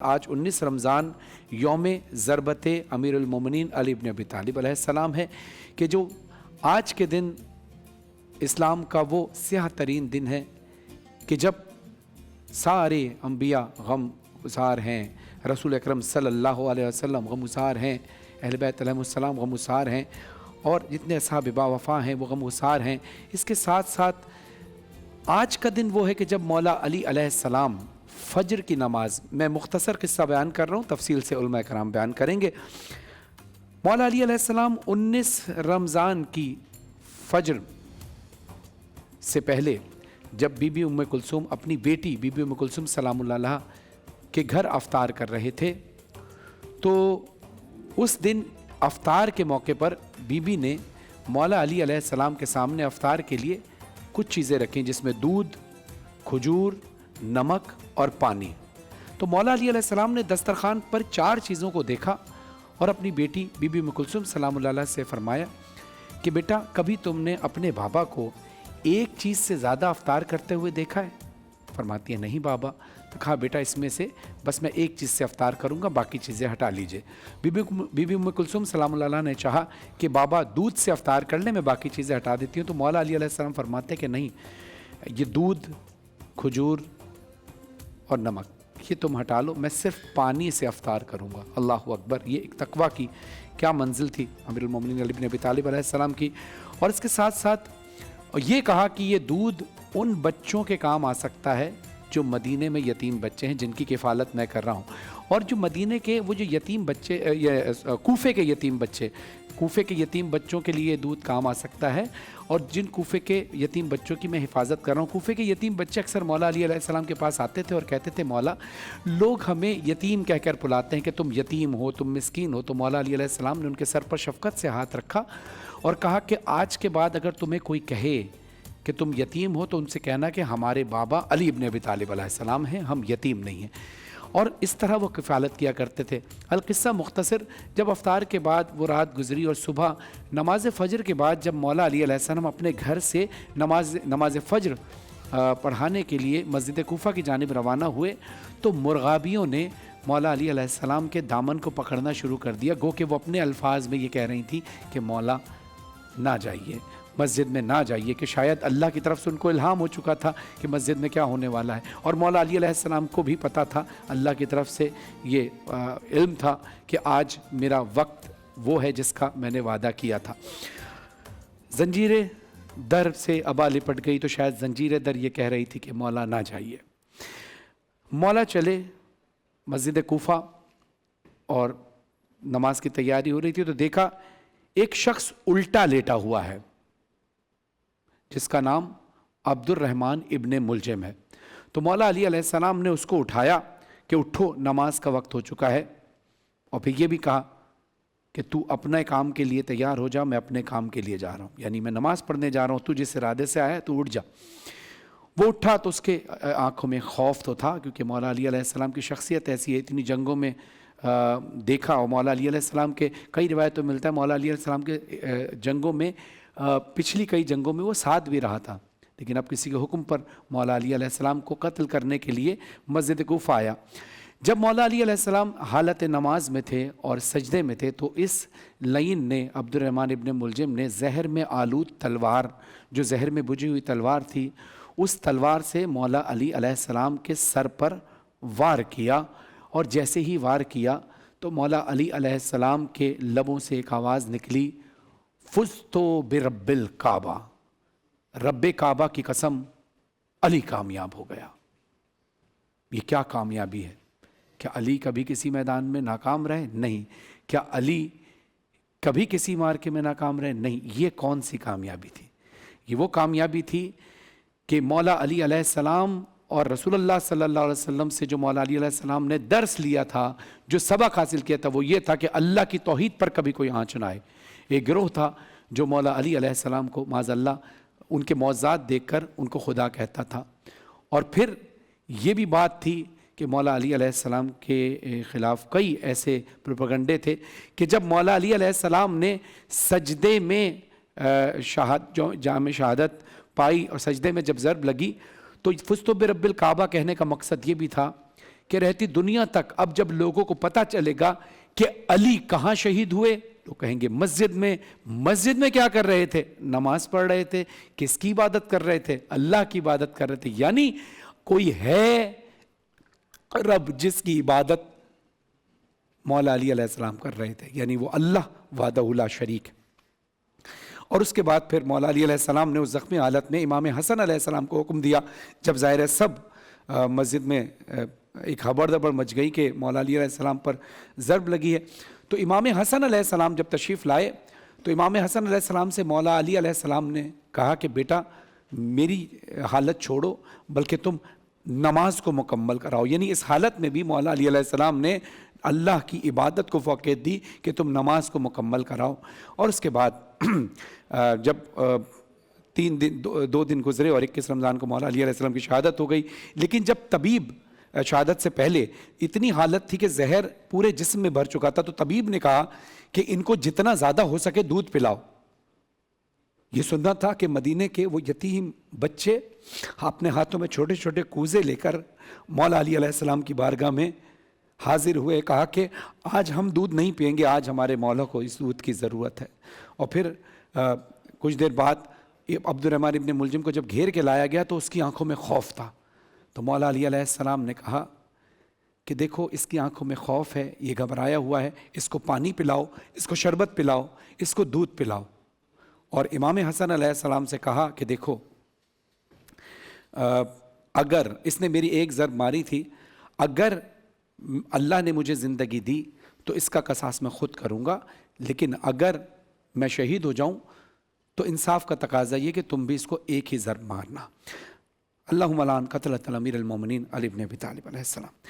آج 19 رمضان یوم ضربت امیر المومنین علی ابن ابی طالب علیہ السلام ہے کہ جو آج کے دن اسلام کا وہ سیاہ ترین دن ہے کہ جب سارے انبیاء غم گسار ہیں، رسول اکرم صلی اللہ علیہ وسلم غم گسار ہیں، اہل بیت علیہ السلام غم گسار ہیں، اور جتنے اصحاب با وفا ہیں وہ غم گسار ہیں۔ اس کے ساتھ ساتھ آج کا دن وہ ہے کہ جب مولا علی علیہ السلام فجر کی نماز، میں مختصر قصہ بیان کر رہا ہوں، تفصیل سے علماء کرام بیان کریں گے۔ مولا علی علیہ السلام 19 رمضان کی فجر سے پہلے جب بی بی ام کلثوم اپنی بیٹی بی بی ام کلثوم سلام اللہ علیہا کے گھر افطار کر رہے تھے، تو اس دن افطار کے موقع پر بی بی نے مولا علی علیہ السلام کے سامنے افطار کے لیے کچھ چیزیں رکھیں، جس میں دودھ، کھجور، نمک اور پانی۔ تو مولا علی علیہ السلام نے دسترخوان پر 4 چیزوں کو دیکھا اور اپنی بیٹی بی بی ام کلثوم سلام اللہ علیہا سے فرمایا کہ بیٹا، کبھی تم نے اپنے بابا کو ایک چیز سے زیادہ افطار کرتے ہوئے دیکھا ہے؟ فرماتی ہے نہیں بابا۔ تو کہا بیٹا، اس میں سے بس میں ایک چیز سے افطار کروں گا، باقی چیزیں ہٹا لیجئے۔ بی بی ام کلثوم سلام اللہ علیہا نے چاہا کہ بابا دودھ سے افطار کر لیں، میں باقی چیزیں ہٹا دیتی ہوں۔ تو مولا علی علیہ السلام فرماتے ہیں کہ نہیں، یہ دودھ، کھجور اور نمک یہ تم ہٹا لو، میں صرف پانی سے افطار کروں گا۔ اللہ اکبر! یہ ایک تقویٰ کی کیا منزل تھی امیر المومنین علی بن ابی طالب علیہ السلام کی۔ اور اس کے ساتھ ساتھ یہ کہا کہ یہ دودھ ان بچوں کے کام آ سکتا ہے جو مدینے میں یتیم بچے ہیں، جن کی کفالت میں کر رہا ہوں، اور جو مدینے کے وہ جو یتیم بچے، کوفے کے یتیم بچوں کے لیے دودھ کام آ سکتا ہے، اور جن کوفے کے یتیم بچوں کی میں حفاظت کر رہا ہوں۔ کوفے کے یتیم بچے اکثر مولا علی علیہ السلام کے پاس آتے تھے اور کہتے تھے مولا، لوگ ہمیں یتیم کہہ کر بلاتے ہیں کہ تم یتیم ہو، تم مسکین ہو۔ تو مولا علی علیہ السلام نے ان کے سر پر شفقت سے ہاتھ رکھا اور کہا کہ آج کے بعد اگر تمہیں کوئی کہے کہ تم یتیم ہو تو ان سے کہنا کہ ہمارے بابا علی ابن ابی طالب علیہ السلام ہیں، ہم یتیم نہیں ہیں۔ اور اس طرح وہ کفالت کیا کرتے تھے۔ القصہ مختصر، جب افطار کے بعد وہ رات گزری اور صبح نماز فجر کے بعد جب مولا علی علیہ السلام اپنے گھر سے نماز فجر پڑھانے کے لیے مسجد کوفہ کی جانب روانہ ہوئے، تو مرغابیوں نے مولا علی علیہ السلام کے دامن کو پکڑنا شروع کر دیا، گو کہ وہ اپنے الفاظ میں یہ کہہ رہی تھی کہ مولا نہ جائیے، مسجد میں نہ جائیے، کہ شاید اللہ کی طرف سے ان کو الہام ہو چکا تھا کہ مسجد میں کیا ہونے والا ہے، اور مولا علی علیہ السلام کو بھی پتہ تھا، اللہ کی طرف سے یہ علم تھا کہ آج میرا وقت وہ ہے جس کا میں نے وعدہ کیا تھا۔ زنجیر در سے ابا لپٹ گئی، تو شاید زنجیر در یہ کہہ رہی تھی کہ مولا نہ جائیے۔ مولا چلے مسجد کوفہ اور نماز کی تیاری ہو رہی تھی، تو دیکھا ایک شخص الٹا لیٹا ہوا ہے جس کا نام عبد الرحمن ابن ملجم ہے۔ تو مولا علی علیہ السلام نے اس کو اٹھایا کہ اٹھو، نماز کا وقت ہو چکا ہے، اور پھر یہ بھی کہا کہ تو اپنے کام کے لیے تیار ہو جا، میں اپنے کام کے لیے جا رہا ہوں، یعنی میں نماز پڑھنے جا رہا ہوں، تو جس ارادے سے آیا ہے تو اٹھ جا۔ وہ اٹھا تو اس کے آنکھوں میں خوف تو تھا، کیونکہ مولا علی علیہ السلام کی شخصیت ایسی ہے، اتنی جنگوں میں دیکھا، اور مولا علی علیہ السلام کے کئی روایتوں میں ملتا ہے مولا علی علیہ السلام کے جنگوں میں، پچھلی کئی جنگوں میں وہ ساتھ بھی رہا تھا، لیکن اب کسی کے حکم پر مولا علی علیہ السلام کو قتل کرنے کے لیے مسجد کوفہ آیا۔ جب مولا علی علیہ السلام حالت نماز میں تھے اور سجدے میں تھے، تو اس لعین نے، عبد الرحمن ابن ملجم نے، زہر میں آلود تلوار، جو زہر میں بجھی ہوئی تلوار تھی، اس تلوار سے مولا علی علیہ السلام کے سر پر وار کیا، اور جیسے ہی وار کیا تو مولا علی علیہ السلام کے لبوں سے ایک آواز نکلی، فزتو برب الکعبہ، رب کعبہ کی قسم، علی کامیاب ہو گیا۔ یہ کیا کامیابی ہے؟ کیا علی کبھی کسی میدان میں ناکام رہے؟ نہیں۔ کیا علی کبھی کسی مارکے میں ناکام رہے؟ نہیں۔ یہ کون سی کامیابی تھی؟ یہ وہ کامیابی تھی کہ مولا علی علیہ السلام اور رسول اللہ صلی اللہ علیہ وسلم سے جو مولا علی علیہ السلام نے درس لیا تھا، جو سبق حاصل کیا تھا، وہ یہ تھا کہ اللہ کی توحید پر کبھی کوئی آنچ نہ آئے۔ ایک گروہ تھا جو مولا علی علیہ السلام کو معاذ اللہ ان کے معجزات دیکھ کر ان کو خدا کہتا تھا، اور پھر یہ بھی بات تھی کہ مولا علی علیہ السلام کے خلاف کئی ایسے پروپیگنڈے تھے کہ جب مولا علی علیہ السلام نے سجدے میں جام شہادت پائی اور سجدے میں جب ضرب لگی، تو فزتو برب الکعبہ کہنے کا مقصد یہ بھی تھا کہ رہتی دنیا تک اب جب لوگوں کو پتہ چلے گا کہ علی کہاں شہید ہوئے تو کہیں گے مسجد میں کیا کر رہے تھے؟ نماز پڑھ رہے تھے۔ کس کی عبادت کر رہے تھے؟ اللہ کی عبادت کر رہے تھے۔ یعنی کوئی ہے رب جس کی عبادت مولا علی علیہ السلام کر رہے تھے، یعنی وہ اللہ وحدہ لا شریک۔ اور اس کے بعد پھر مولا علی علیہ السلام نے اس زخمی حالت میں امام حسن علیہ السلام کو حکم دیا، جب ظاہر ہے سب مسجد میں ایک خبر دبر مچ گئی کہ مولا علی علیہ السلام پر ضرب لگی ہے، تو امام حسن علیہ السلام جب تشریف لائے تو امام حسن علیہ السلام سے مولا علی علیہ السلام نے کہا کہ بیٹا میری حالت چھوڑو، بلکہ تم نماز کو مکمل کراؤ۔ یعنی اس حالت میں بھی مولا علی علیہ السلام نے اللہ کی عبادت کو فوقیت دی کہ تم نماز کو مکمل کراؤ۔ اور اس کے بعد جب 2 دن گزرے اور 21 رمضان کو مولا علی علیہ السلام کی شہادت ہو گئی، لیکن جب طبیب شہادت سے پہلے اتنی حالت تھی کہ زہر پورے جسم میں بھر چکا تھا، تو طبیب نے کہا کہ ان کو جتنا زیادہ ہو سکے دودھ پلاؤ۔ یہ سننا تھا کہ مدینے کے وہ یتیم بچے اپنے ہاتھوں میں چھوٹے چھوٹے کوزے لے کر مولا علی علیہ السلام کی بارگاہ میں حاضر ہوئے، کہا کہ آج ہم دودھ نہیں پئیں گے، آج ہمارے مولا کو اس دودھ کی ضرورت ہے۔ اور پھر کچھ دیر بعد عبد الرحمن ابن ملجم کو جب گھیر کے لایا گیا تو اس کی آنکھوں میں خوف تھا، تو مولا علی علیہ السلام نے کہا کہ دیکھو اس کی آنکھوں میں خوف ہے، یہ گھبرایا ہوا ہے، اس کو پانی پلاؤ، اس کو شربت پلاؤ، اس کو دودھ پلاؤ۔ اور امام حسن علیہ السلام سے کہا کہ دیکھو اگر اس نے میری ایک ضرب ماری تھی، اگر اللہ نے مجھے زندگی دی تو اس کا قصاص میں خود کروں گا، لیکن اگر میں شہید ہو جاؤں تو انصاف کا تقاضا یہ کہ تم بھی اس کو ایک ہی ضرب مارنا۔ اللہم لعن قتلۃ الامیر المومنین علی بن ابی طالب علیہ السلام۔